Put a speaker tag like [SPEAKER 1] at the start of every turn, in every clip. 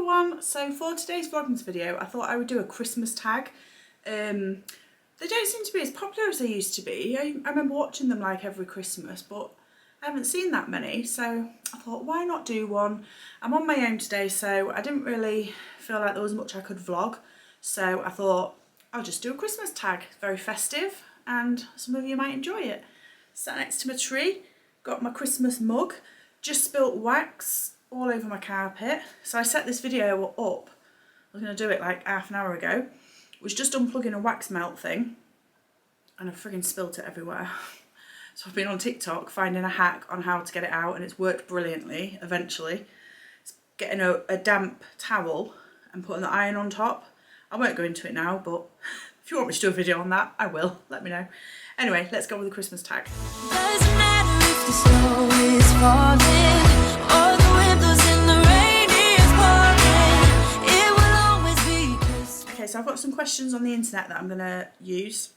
[SPEAKER 1] everyone, so for today's Vlogmas video I thought I would do a Christmas tag. They don't seem to be as popular as they used to be. I remember watching them like every Christmas, but I haven't seen that many, so I thought why not do one. I'm on my own today, so I didn't really feel like there was much I could vlog, so I thought I'll just do a Christmas tag. It's very festive and some of you might enjoy it. Sat next to my tree, got my Christmas mug, just spilt wax all over my carpet. So I set this video up, I was going to do it like half an hour ago, was just unplugging a wax melt thing and I friggin' spilt it everywhere. So I've been on TikTok finding a hack on how to get it out and it's worked brilliantly eventually. It's getting a damp towel and putting the iron on top. I won't go into it now, but if you want me to do a video on that, I will, let me know. Anyway, let's go with the Christmas tag.
[SPEAKER 2] Doesn't matter if the snow is falling or the windows in the rain is pouring, it will always be Christmas.
[SPEAKER 1] Okay, so I've got some questions on the internet that I'm going to use.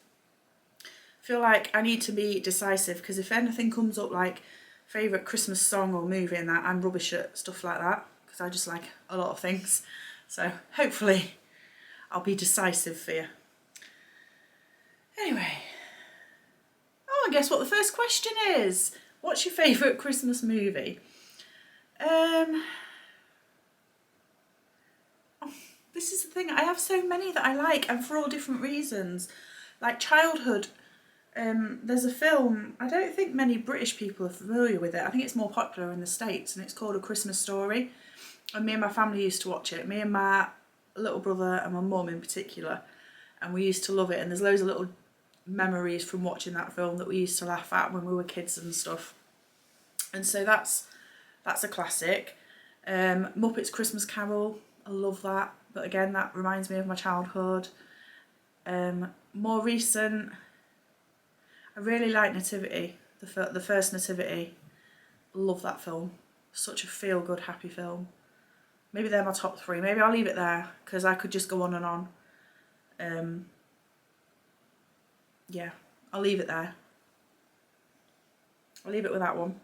[SPEAKER 1] I feel like I need to be decisive because if anything comes up like favourite Christmas song or movie and that, I'm rubbish at stuff like that because I just like a lot of things. So hopefully I'll be decisive for you. Anyway. Oh, I guess what the first question is. What's your favourite Christmas movie? This is the thing, I have so many that I like and for all different reasons. Like childhood, there's a film, I don't think many British people are familiar with it. I think it's more popular in the States and it's called A Christmas Story. And me and my family used to watch it. Me and my little brother and my mum in particular. And we used to love it, and there's loads of little memories from watching that film that we used to laugh at when we were kids and stuff. And so that's a classic. Muppets Christmas Carol, I love that, but again that reminds me of my childhood. More recent, I really like Nativity, the first Nativity. Love that film, such a feel good happy film. Maybe they're my top three. Maybe I'll leave it there because I could just go on and on. Yeah, I'll leave it there. I'll leave it with that one.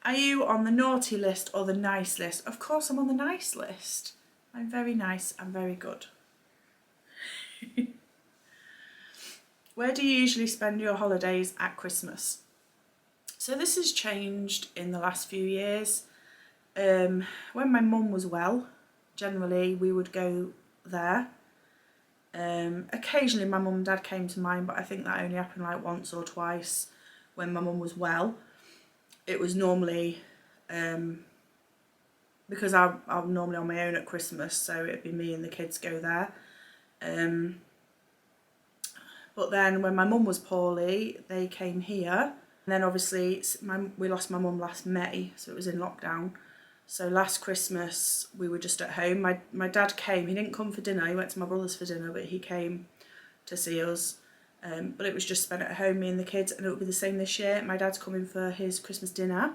[SPEAKER 1] Are you on the naughty list or the nice list? Of course I'm on the nice list. I'm very nice and very good. Where do you usually spend your holidays at Christmas? So this has changed in the last few years. When my mum was well, generally we would go there. Occasionally my mum and dad came to mine, but I think that only happened like once or twice when my mum was well. It was normally, because I'm normally on my own at Christmas, so it'd be me and the kids go there. But then when my mum was poorly, they came here. And then obviously we lost my mum last May, so it was in lockdown. So last Christmas we were just at home. My dad came, he didn't come for dinner, he went to my brother's for dinner, but he came to see us. But it was just spent at home, me and the kids, and it will be the same this year. My dad's coming for his Christmas dinner,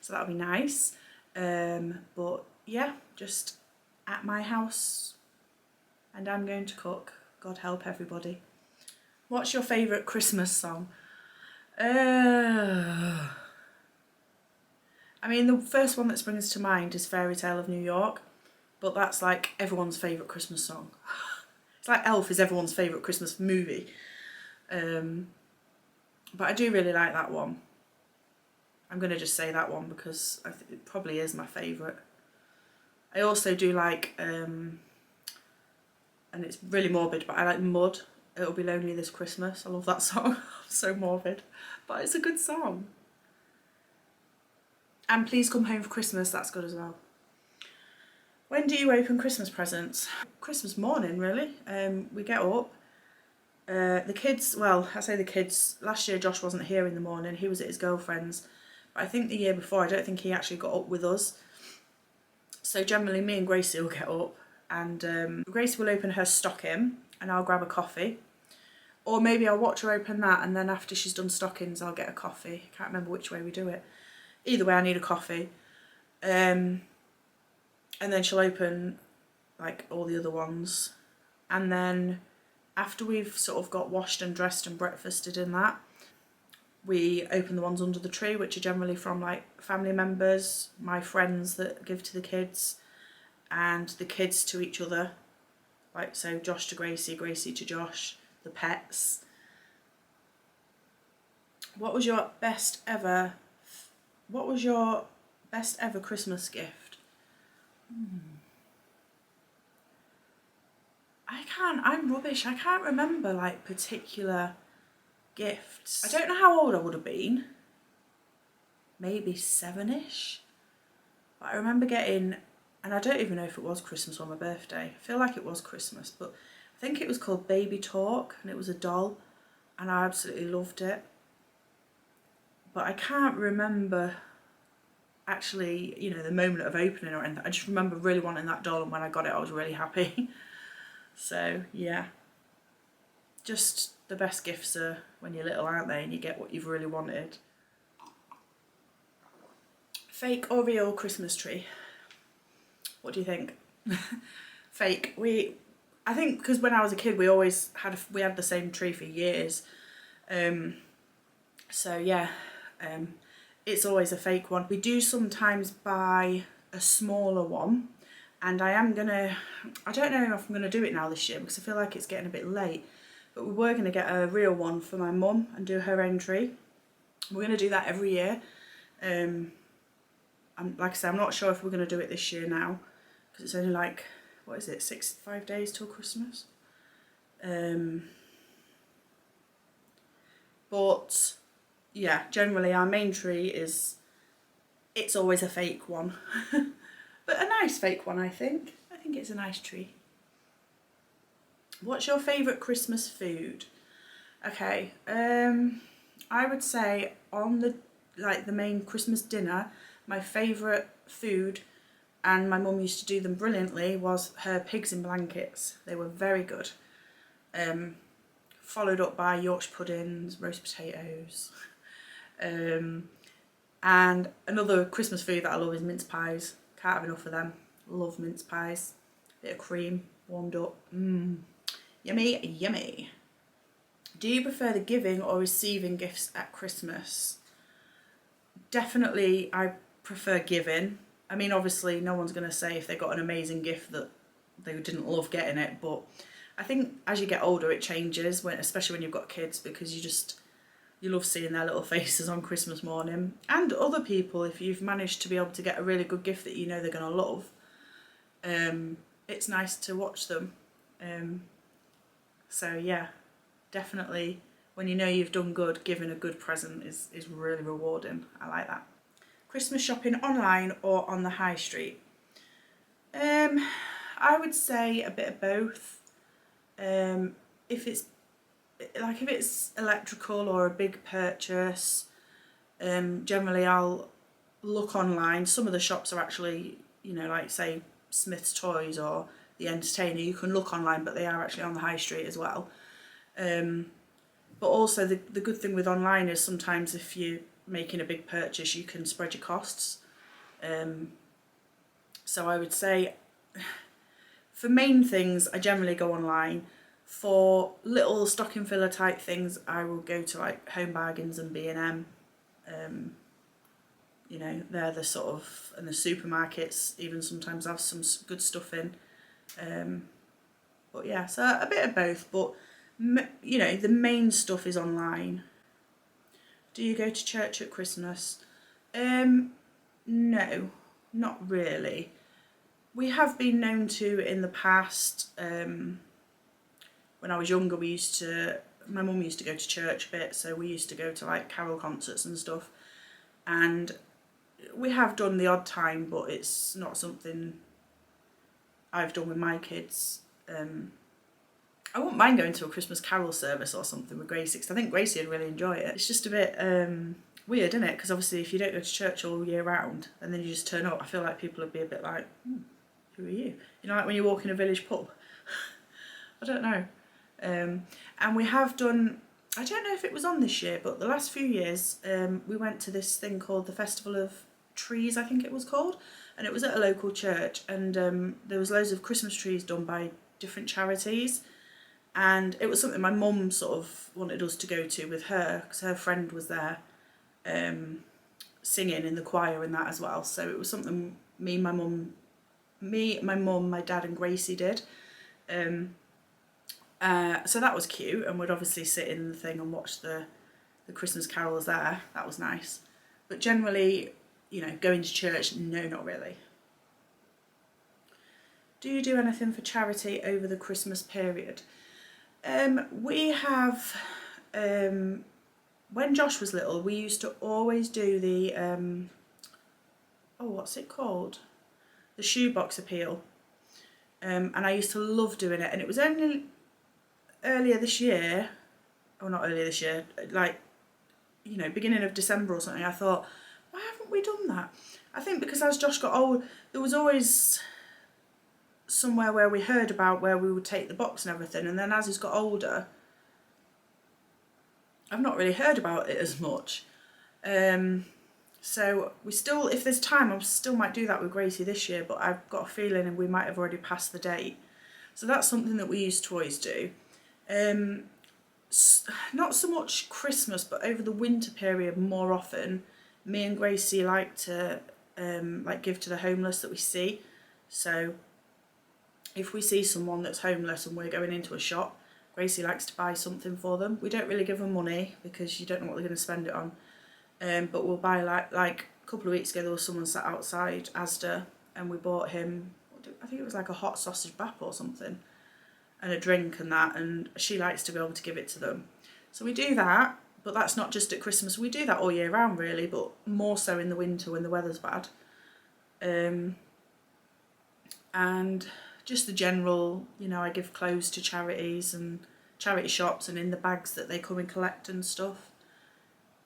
[SPEAKER 1] so that'll be nice. But yeah, just at my house, and I'm going to cook. God help everybody. What's your favourite Christmas song? I mean, the first one that springs to mind is Fairy Tale of New York, but that's like everyone's favourite Christmas song. It's like Elf is everyone's favourite Christmas movie. But I do really like that one. I'm going to just say that one because I think it probably is my favourite. I also do like, and it's really morbid, but I like Mud. It'll Be Lonely This Christmas. I love that song. So morbid, but it's a good song. And Please Come Home for Christmas, that's good as well. When do you open Christmas presents? Christmas morning, really. We get up. The kids, well, I say the kids, last year Josh wasn't here in the morning, he was at his girlfriend's. But I think the year before, I don't think he actually got up with us. So generally me and Gracie will get up and Gracie will open her stocking and I'll grab a coffee. Or maybe I'll watch her open that and then after she's done stockings I'll get a coffee. I can't remember which way we do it. Either way I need a coffee. And then she'll open like all the other ones. And then after we've sort of got washed and dressed and breakfasted in that, we open the ones under the tree, which are generally from like family members, my friends that give to the kids, and the kids to each other. Like, so Josh to Gracie, Gracie to Josh, the pets. What was your best ever Christmas gift? I'm rubbish. I can't remember like particular gifts. I don't know how old I would have been. Maybe 7-ish. But I remember getting, and I don't even know if it was Christmas or my birthday. I feel like it was Christmas, but I think it was called Baby Talk, and it was a doll, and I absolutely loved it. But I can't remember actually, you know, the moment of opening or anything. I just remember really wanting that doll, and when I got it I was really happy. So yeah, just the best gifts are when you're little, aren't they, and you get what you've really wanted. Fake or real Christmas tree? What do you think? Fake. I think because when I was a kid we always had the same tree for years. So yeah, it's always a fake one. We do sometimes buy a smaller one, and I don't know if I'm gonna do it now this year because I feel like it's getting a bit late. But we were gonna get a real one for my mum and do her own tree. We're gonna do that every year. Like I said, I'm not sure if we're going to do it this year now because it's only like, what is it, 5 days till Christmas. But yeah, generally our main tree it's always a fake one. But a nice fake one, I think. I think it's a nice tree. What's your favourite Christmas food? Okay, I would say on the main Christmas dinner, my favourite food, and my mum used to do them brilliantly, was her pigs in blankets. They were very good. Followed up by Yorkshire puddings, roast potatoes. And another Christmas food that I love is mince pies. Can't have enough of them. Love mince pies. Bit of cream, warmed up. Yummy, yummy. Do you prefer the giving or receiving gifts at Christmas? Definitely I prefer giving. I mean, obviously no one's going to say if they got an amazing gift that they didn't love getting it, but I think as you get older it changes, especially when you've got kids, because you love seeing their little faces on Christmas morning. And other people, if you've managed to be able to get a really good gift that you know they're going to love, it's nice to watch them. So yeah, definitely when you know you've done good, giving a good present is really rewarding. I like that. Christmas shopping online or on the high street? I would say a bit of both. If it's electrical or a big purchase, generally I'll look online. Some of the shops are actually, you know, like say Smith's Toys or The Entertainer, you can look online, but they are actually on the high street as well. But also the good thing with online is sometimes if you're making a big purchase you can spread your costs. So I would say for main things I generally go online. For little stocking filler type things I will go to like Home Bargains and B&M. You know, they're the sort of, and the supermarkets even sometimes have some good stuff in. But yeah, so a bit of both, but you know, the main stuff is online. Do you go to church at Christmas? No, not really. We have been known to in the past. When I was younger, my mum used to go to church a bit, so we used to go to like carol concerts and stuff. And we have done the odd time, but it's not something I've done with my kids. I wouldn't mind going to a Christmas carol service or something with Gracie, because I think Gracie would really enjoy it. It's just a bit weird, isn't it? Because obviously if you don't go to church all year round and then you just turn up, I feel like people would be a bit like, who are you? You know, like when you walk in a village pub. I don't know. And we have done, I don't know if it was on this year, but the last few years we went to this thing called the Festival of Trees, I think it was called, and it was at a local church, and there was loads of Christmas trees done by different charities, and it was something my mum sort of wanted us to go to with her because her friend was there singing in the choir and that as well, so it was something me and my mum me, my mum, my dad and Gracie did. So that was cute, and we'd obviously sit in the thing and watch the Christmas carols there. That was nice. But generally, you know, going to church, no, not really. Do you do anything for charity over the Christmas period? We have, when Josh was little, we used to always do the, what's it called? The shoebox appeal. And I used to love doing it. And it was only earlier this year, or not earlier this year, like, you know, beginning of December or something, I thought, why haven't we done that? I think because as Josh got old, there was always somewhere where we heard about where we would take the box and everything, and then as he's got older, I've not really heard about it as much. So we still, if there's time, I still might do that with Gracie this year, but I've got a feeling and we might have already passed the date. So that's something that we used to always do. Not so much Christmas, but over the winter period more often, me and Gracie like to like give to the homeless that we see. So if we see someone that's homeless and we're going into a shop, Gracie likes to buy something for them. We don't really give them money because you don't know what they're going to spend it on. But we'll buy, like a couple of weeks ago there was someone sat outside Asda and we bought him, I think it was like a hot sausage bap or something, and a drink and that, and she likes to be able to give it to them. So we do that, but that's not just at Christmas. We do that all year round really, but more so in the winter when the weather's bad. And just the general, you know, I give clothes to charities and charity shops and in the bags that they come and collect and stuff.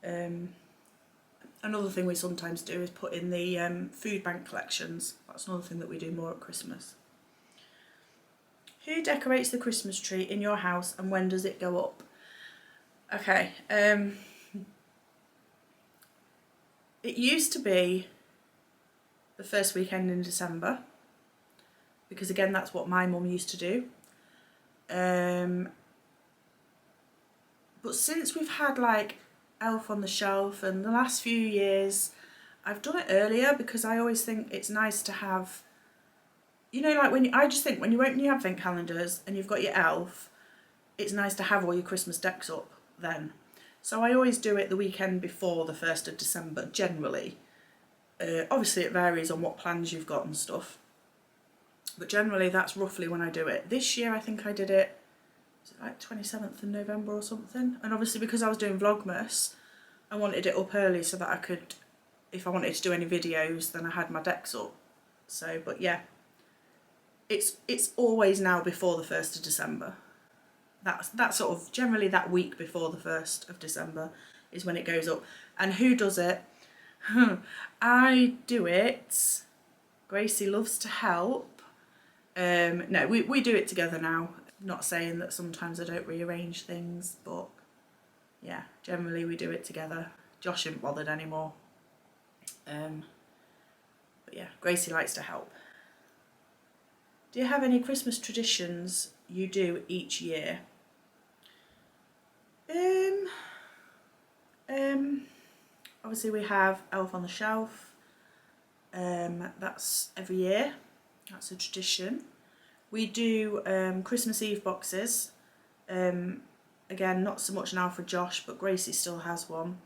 [SPEAKER 1] Another thing we sometimes do is put in the food bank collections. That's another thing that we do more at Christmas. Who decorates the Christmas tree in your house and when does it go up? Okay, it used to be the first weekend in December, because again that's what my mum used to do. But since we've had like Elf on the Shelf and the last few years I've done it earlier, because I always think it's nice to have, you know, like I just think when you open your advent calendars and you've got your elf, it's nice to have all your Christmas decks up then. So I always do it the weekend before the 1st of December generally. Obviously it varies on what plans you've got and stuff, but generally that's roughly when I do it. This year I think I did it, was it like 27th of November or something? And obviously because I was doing Vlogmas, I wanted it up early so that I could, if I wanted to do any videos, then I had my decks up. So, but yeah, it's always now before the 1st of December. That's sort of generally that week before the 1st of December is when it goes up. And who does it? I do it. Gracie loves to help. No, we do it together now. Not saying that sometimes I don't rearrange things, but yeah, generally we do it together. Josh isn't bothered anymore. But yeah, Gracie likes to help. Do you have any Christmas traditions you do each year? Obviously we have Elf on the Shelf. That's every year. That's a tradition. We do Christmas Eve boxes. Again, not so much now for Josh, but Gracie still has one.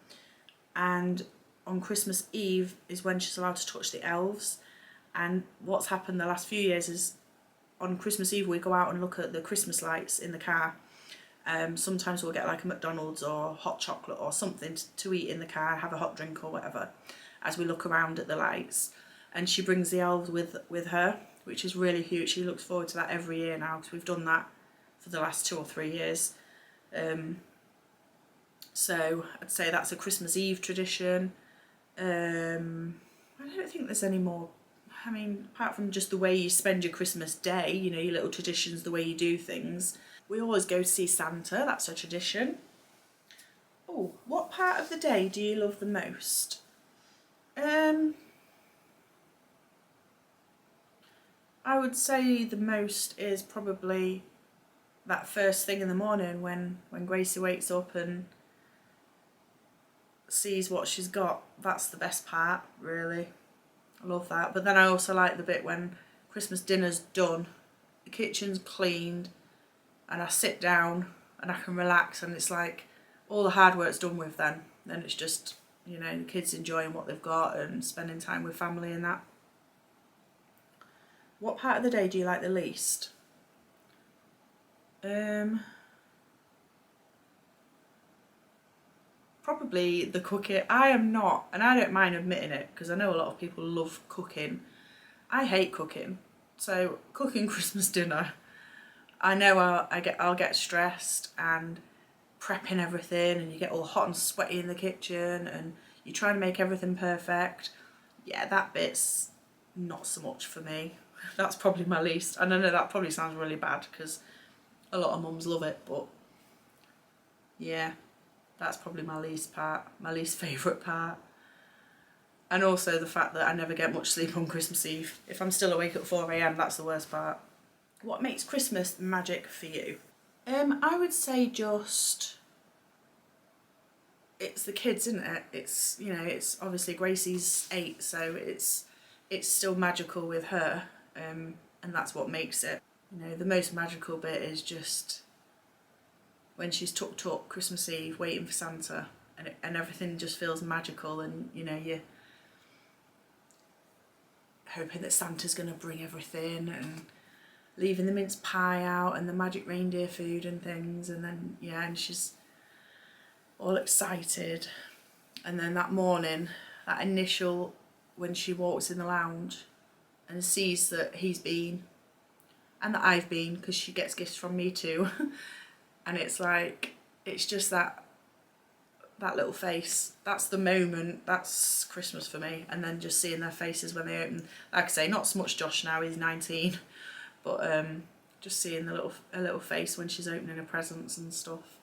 [SPEAKER 1] And on Christmas Eve is when she's allowed to touch the elves. And what's happened the last few years is on Christmas Eve we go out and look at the Christmas lights in the car. Sometimes we'll get like a McDonald's or hot chocolate or something to eat in the car, have a hot drink or whatever, as we look around at the lights. And she brings the elves with her, which is really cute. She looks forward to that every year now, because we've done that for the last 2 or 3 years. So I'd say that's a Christmas Eve tradition. I don't think there's any more. I mean, apart from just the way you spend your Christmas day, you know, your little traditions, the way you do things. We always go see Santa, that's a tradition. Oh, what part of the day do you love the most? I would say the most is probably that first thing in the morning when Gracie wakes up and sees what she's got. That's the best part, really. I love that. But then I also like the bit when Christmas dinner's done, the kitchen's cleaned, and I sit down and I can relax, and it's like all the hard work's done with then. Then it's just, you know, the kids enjoying what they've got and spending time with family and that. What part of the day do you like the least? Probably the cooking. I am not, and I don't mind admitting it because I know a lot of people love cooking. I hate cooking. So cooking Christmas dinner, I know I'll get stressed and prepping everything, and you get all hot and sweaty in the kitchen and you try and make everything perfect. Yeah, that bit's not so much for me. That's probably my least. And I know that probably sounds really bad because a lot of mums love it, but yeah, that's probably my least part, my least favourite part. And also the fact that I never get much sleep on Christmas Eve. If I'm still awake at 4 AM, that's the worst part. What makes Christmas magic for you? I would say just, it's the kids, isn't it? It's, you know, it's obviously Gracie's 8, so it's still magical with her, and that's what makes it. You know, the most magical bit is just when she's tucked up Christmas Eve waiting for Santa, and everything just feels magical, and you know, you're hoping that Santa's going to bring everything, and leaving the mince pie out and the magic reindeer food and things, and then yeah, and she's all excited. And then that morning, that initial, when she walks in the lounge and sees that he's been and that I've been, because she gets gifts from me too, and it's like, it's just that little face, that's the moment, that's Christmas for me. And then just seeing their faces when they open, like I say, not so much Josh now, he's 19, but just seeing a little face when she's opening her presents and stuff,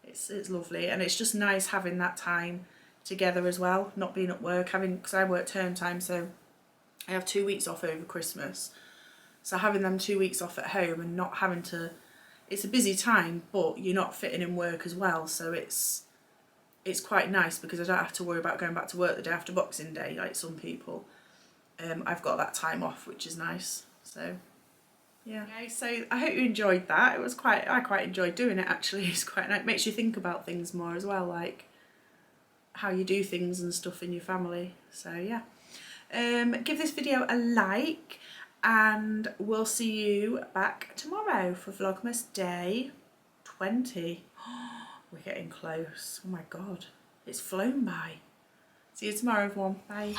[SPEAKER 1] it's lovely. And it's just nice having that time together as well, not being at work, because I work term time, so I have 2 weeks off over Christmas, so having them 2 weeks off at home and not having to, it's a busy time, but you're not fitting in work as well, so it's quite nice because I don't have to worry about going back to work the day after Boxing Day like some people. I've got that time off, which is nice. So yeah. Okay, so I hope you enjoyed that. I quite enjoyed doing it actually. It's quite nice. It makes you think about things more as well, like how you do things and stuff in your family. So yeah. Give this video a like, and we'll see you back tomorrow for Vlogmas Day 20. We're getting close. Oh my god, it's flown by. See you tomorrow, everyone. Bye.